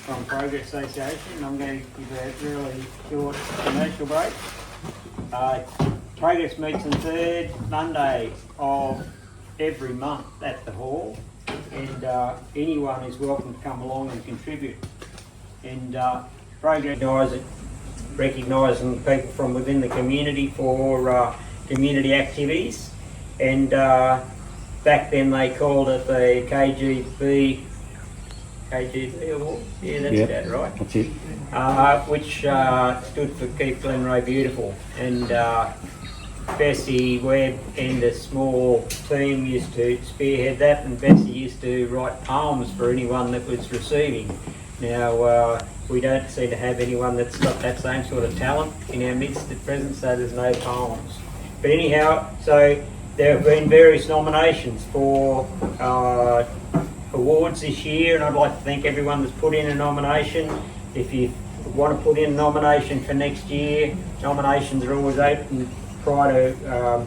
from Progress Association. I'm going to give a really short commercial break. Progress meets on the third Monday of every month at the hall, and anyone is welcome to come along and contribute. And Progress recognising people from within the community for community activities, and back then they called it the KGB Award. Yeah, that's about right. That's it. Which stood for Keep Glenray Beautiful. And Bessie Webb and a small team used to spearhead that, and Bessie used to write poems for anyone that was receiving. Now, we don't seem to have anyone that's got that same sort of talent in our midst at present, so there's no poems. But anyhow, so there have been various nominations for awards this year, and I'd like to thank everyone that's put in a nomination. If you want to put in a nomination for next year, nominations are always open prior to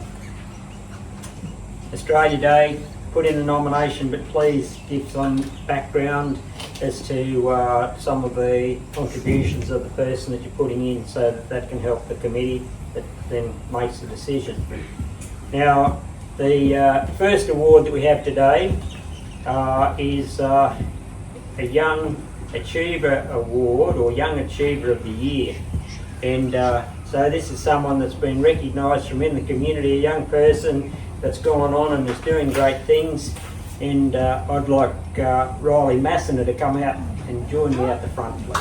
Australia Day. Put in a nomination, but please give some background as to some of the contributions of the person that you're putting in, so that can help the committee that then makes the decision. Now, the first award that we have today is a Young Achiever Award, or Young Achiever of the Year. And so this is someone that's been recognised from in the community, a young person that's gone on and is doing great things. And I'd like Riley Massiner to come out and join me at the front, please.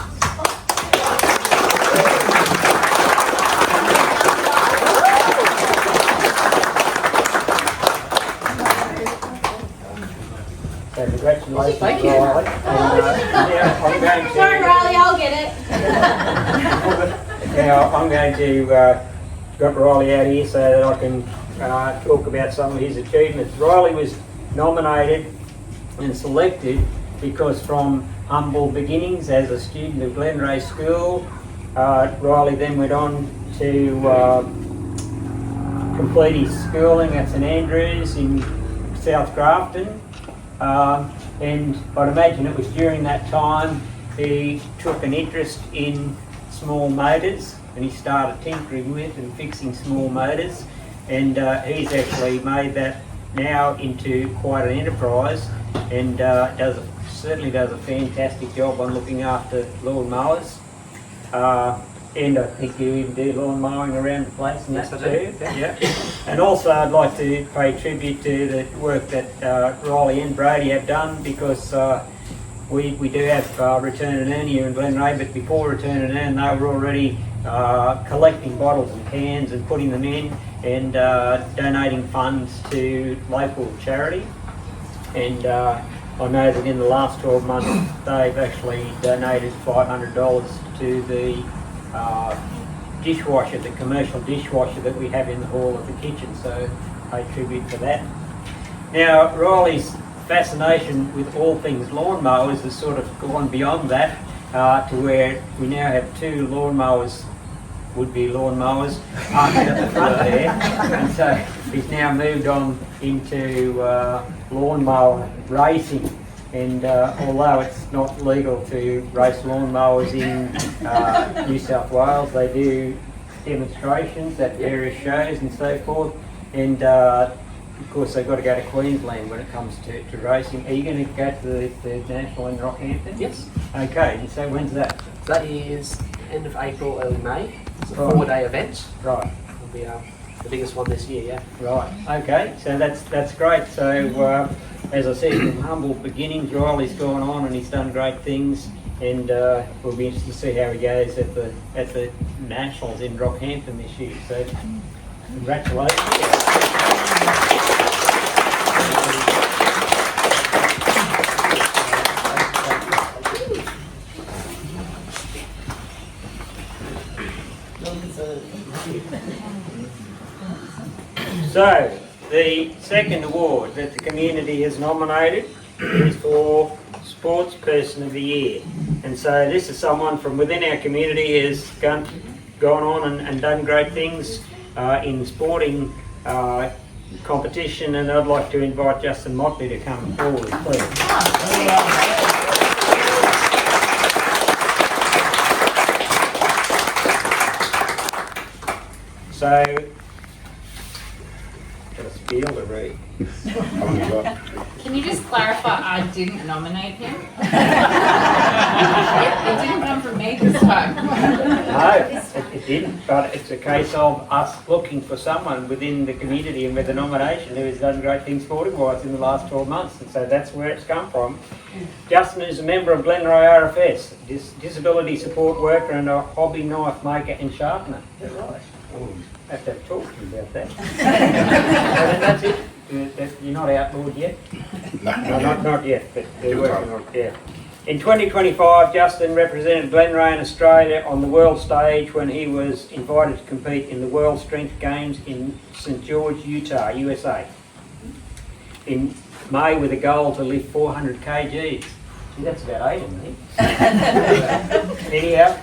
So congratulations, Thank you. Riley. And, I'm going to... Sorry, Riley, I'll get it. Now I'm going to got Riley out here so that I can talk about some of his achievements. Riley was nominated and selected because from humble beginnings as a student of Glenray School, Riley then went on to complete his schooling at St Andrews in South Grafton. And I'd imagine it was during that time he took an interest in small motors, and he started tinkering with and fixing small motors, and he's actually made that now into quite an enterprise, and certainly does a fantastic job on looking after lawn mowers. And I think you even do lawn mowing around the place and that too. Yeah. And also I'd like to pay tribute to the work that Riley and Brady have done, because we do have Return and Earn here in Glenray, but before Return and Earn they were already collecting bottles and cans and putting them in, and donating funds to local charity. And I know that in the last 12 months they've actually donated $500 to the dishwasher, the commercial dishwasher that we have in the hall of the kitchen, so pay tribute to that. Now, Riley's fascination with all things lawnmowers has sort of gone beyond that to where we now have two lawnmowers, would-be lawnmowers, parked at the front there, and so he's now moved on into lawnmower racing. And although it's not legal to race lawnmowers in New South Wales, they do demonstrations at various shows and so forth. And of course, they've got to go to Queensland when it comes to racing. Are you going to go to the National in Rockhampton? Yes. Okay, and so when's that? That is end of April, early May. It's a Right. 4-day event. Right. It'll be the biggest one this year, yeah. Right, okay, so that's great. So as I said, from humble beginnings, Riley's gone on and he's done great things, and we'll be interested to see how he goes at the Nationals in Rockhampton this year. So congratulations. So, the second award that the community has nominated is for Sportsperson of the Year. And so this is someone from within our community who has gone on and done great things in sporting competition, and I'd like to invite Justin Motley to come forward, please. So, got a spiel to read. Can you just clarify, I didn't nominate him? It didn't come from me this time. No, it didn't, but it's a case of us looking for someone within the community and with a nomination who has done great things sporting-wise in the last 12 months, and so that's where it's come from. Justin is a member of Glenroy RFS, disability support worker and a hobby knife maker and sharpener. Is that right? I have to talk to you about that. And that's it. You're not outlawed yet? No, Not yet, but they're working on it, yeah. In 2025, Justin represented Glenroy in Australia on the world stage when he was invited to compete in the World Strength Games in St. George, Utah, USA. In May with a goal to lift 400 kgs. See, that's about 8 of me. Anyhow,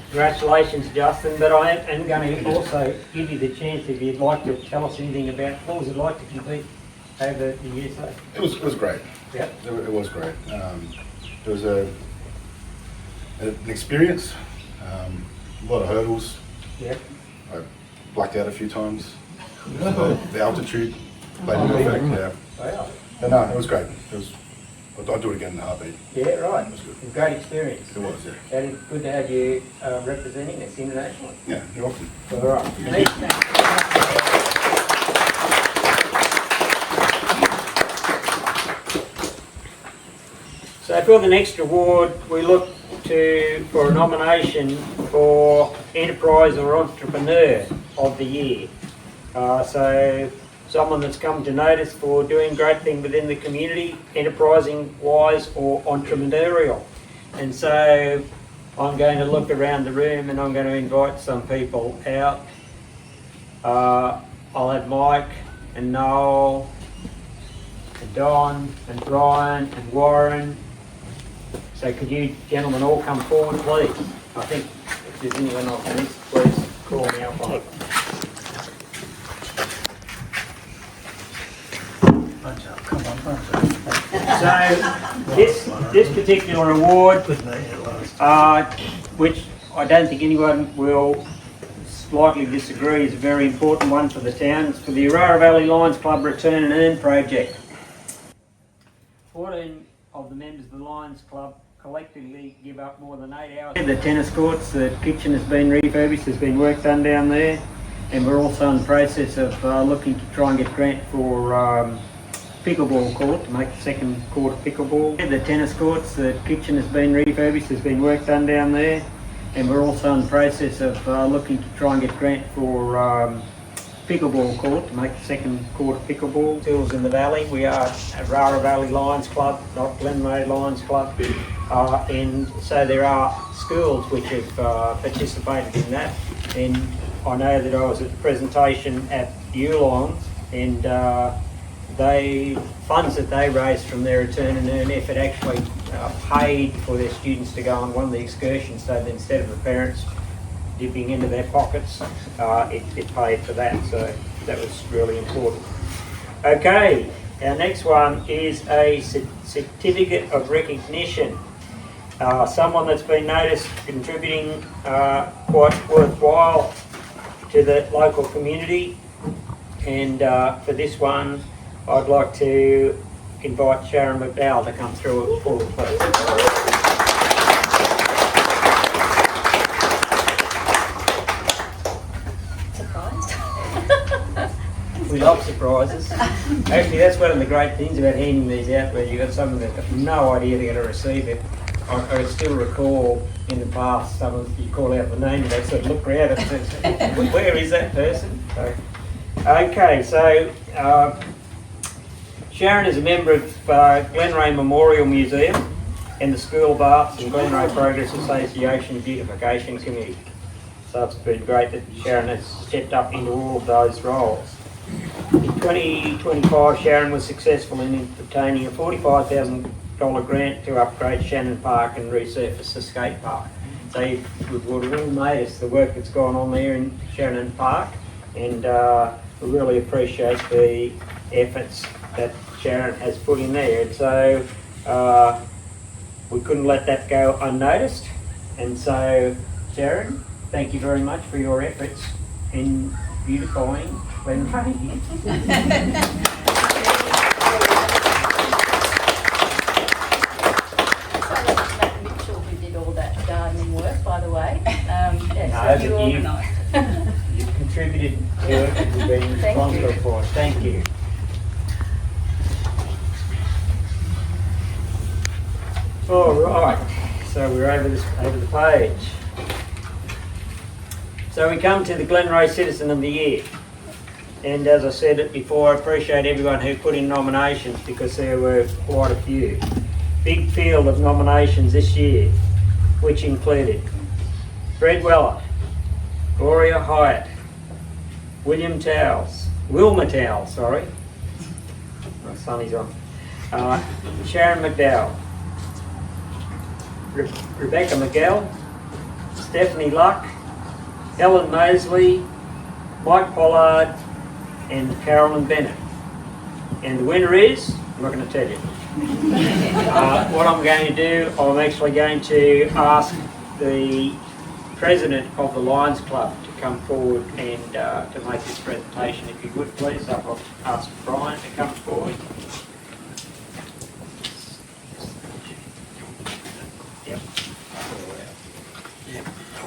congratulations, Justin, but I am going to also give you the chance if you'd like to tell us anything about what was it like to compete over the USA? It was great. Yeah. It was great. It was an experience, a lot of hurdles. Yeah. I blacked out a few times. The altitude played an effect, yeah. Wow. But no, it was great. I'd do it again in a heartbeat. Yeah, right. It was good. Great experience. It was, yeah. And it's good to have you representing us internationally. Yeah, you're welcome. All right. So for the next award, we look for a nomination for Enterprise or Entrepreneur of the Year. So someone that's come to notice for doing great thing within the community, enterprising wise or entrepreneurial. And so I'm going to look around the room and I'm going to invite some people out. I'll have Mike and Noel and Don and Brian and Warren. So could you gentlemen all come forward, please? I think if there's anyone else, please call me up on it. So this particular award, which I don't think anyone will slightly disagree, is a very important one for the town. It's for the Aurora Valley Lions Club Return and Earn project. 14 of the members of the Lions Club collectively give up more than 8 hours. The tennis courts, the kitchen has been refurbished, there's been work done down there, and we're also in the process of looking to try and get grant for pickleball court, to make the second court pickleball. The tennis courts, the kitchen has been refurbished, there's been work done down there, and we're also in the process of looking to try and get grant for pickleball court, to make the second court pickleball. Hills in the Valley, we are Aurora Valley Lions Club, not Glenroy Lions Club, and so there are schools which have participated in that, and I know that I was at the presentation at Uline, and the funds that they raised from their return and earn effort actually paid for their students to go on one of the excursions, so that instead of the parents dipping into their pockets, it paid for that, so that was really important. Okay, our next one is a certificate of recognition. Someone that's been noticed contributing quite worthwhile to the local community, and for this one I'd like to invite Sharon McDowell to come through forward, please. We love surprises. Actually, that's one of the great things about handing these out, where you've got someone that's got no idea they're going to receive it. I still recall in the past, someone, you call out the name and they sort of look around and say, where is that person? So, okay, so Sharon is a member of Glenroy Memorial Museum and the School of Arts and Glenroy Progress Association Beautification Committee. So it's been great that Sharon has stepped up into all of those roles. In 2025, Sharon was successful in obtaining a $45,000 grant to upgrade Shannon Park and resurface the skate park. So we've all noticed the work that's gone on there in Shannon Park, and we really appreciate the efforts that Sharon has put in there. And so we couldn't let that go unnoticed. And so Sharon, thank you very much for your efforts. in beautifying Glenray. Matt Mitchell who did all that gardening work, by the way. No, So you but organised. you've contributed to it and you've been Thank you. responsible for it. Thank you. All right, so we're over the page. So we come to the Glenray Citizen of the Year. And as I said it before, I appreciate everyone who put in nominations because there were quite a few. Big field of nominations this year, which included Fred Weller, Gloria Hyatt, Wilma Towles, my son is on, Sharon McDowell, Rebecca McGill, Stephanie Luck, Helen Mosley, Mike Pollard, and Carolyn Bennett. And the winner is, I'm not going to tell you. What I'm going to do, I'm actually going to ask the president of the Lions Club to come forward and to make this presentation. If you would please, I'll ask Brian to come forward. Yep.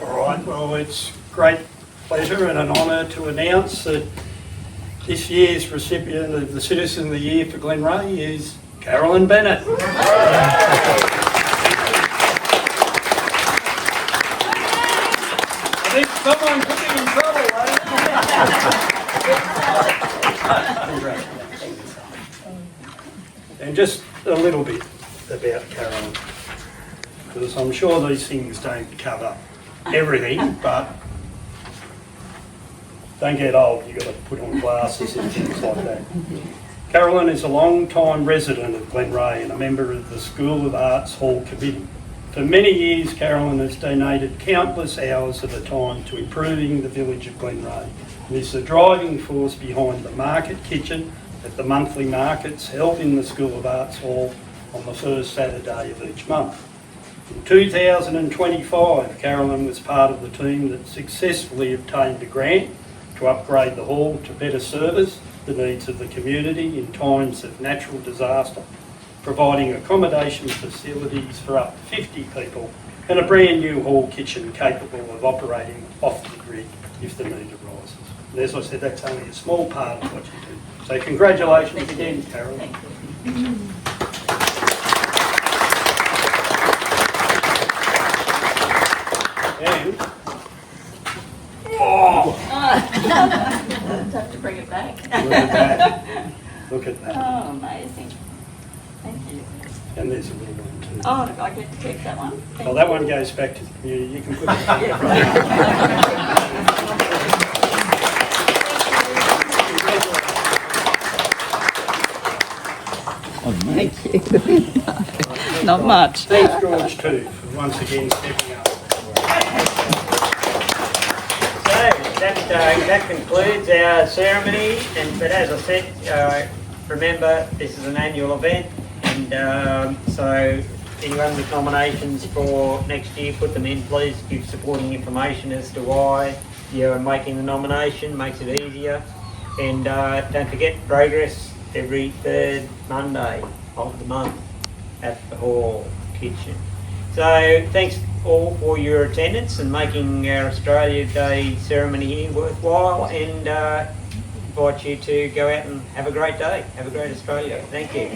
All right, well, it's great pleasure and an honour to announce that this year's recipient of the Citizen of the Year for Glenray is Carolyn Bennett. I think someone could be in trouble, eh? And just a little bit about Carolyn, because I'm sure these things don't cover everything, but don't get old, you've got to put on glasses and things like that. Carolyn is a long-time resident of Glenray and a member of the School of Arts Hall Committee. For many years, Carolyn has donated countless hours of her time to improving the village of Glenray and is the driving force behind the market kitchen at the monthly markets held in the School of Arts Hall on the first Saturday of each month. In 2025, Carolyn was part of the team that successfully obtained a grant to upgrade the hall to better service the needs of the community in times of natural disaster, providing accommodation facilities for up to 50 people and a brand new hall kitchen capable of operating off the grid if the need arises. And as I said, that's only a small part of what you do. So congratulations again, Carolyn. And Have to bring it back. look at that. Look at that. Oh, amazing. Thank you. And there's a little one too. Oh, I get to keep that one. Well, that one goes back to the community. You can put it Thank you. Not much. Thanks, George, too, for once again stepping up. That concludes our ceremony, but as I said, remember this is an annual event, and so anyone with nominations for next year, put them in, please. Give supporting information as to why you're making the nomination, makes it easier. And don't forget, progress every third Monday of the month at the hall kitchen. So thanks all for your attendance and making our Australia Day ceremony here worthwhile, and invite you to go out and have a great day. Have a great Australia. Thank you.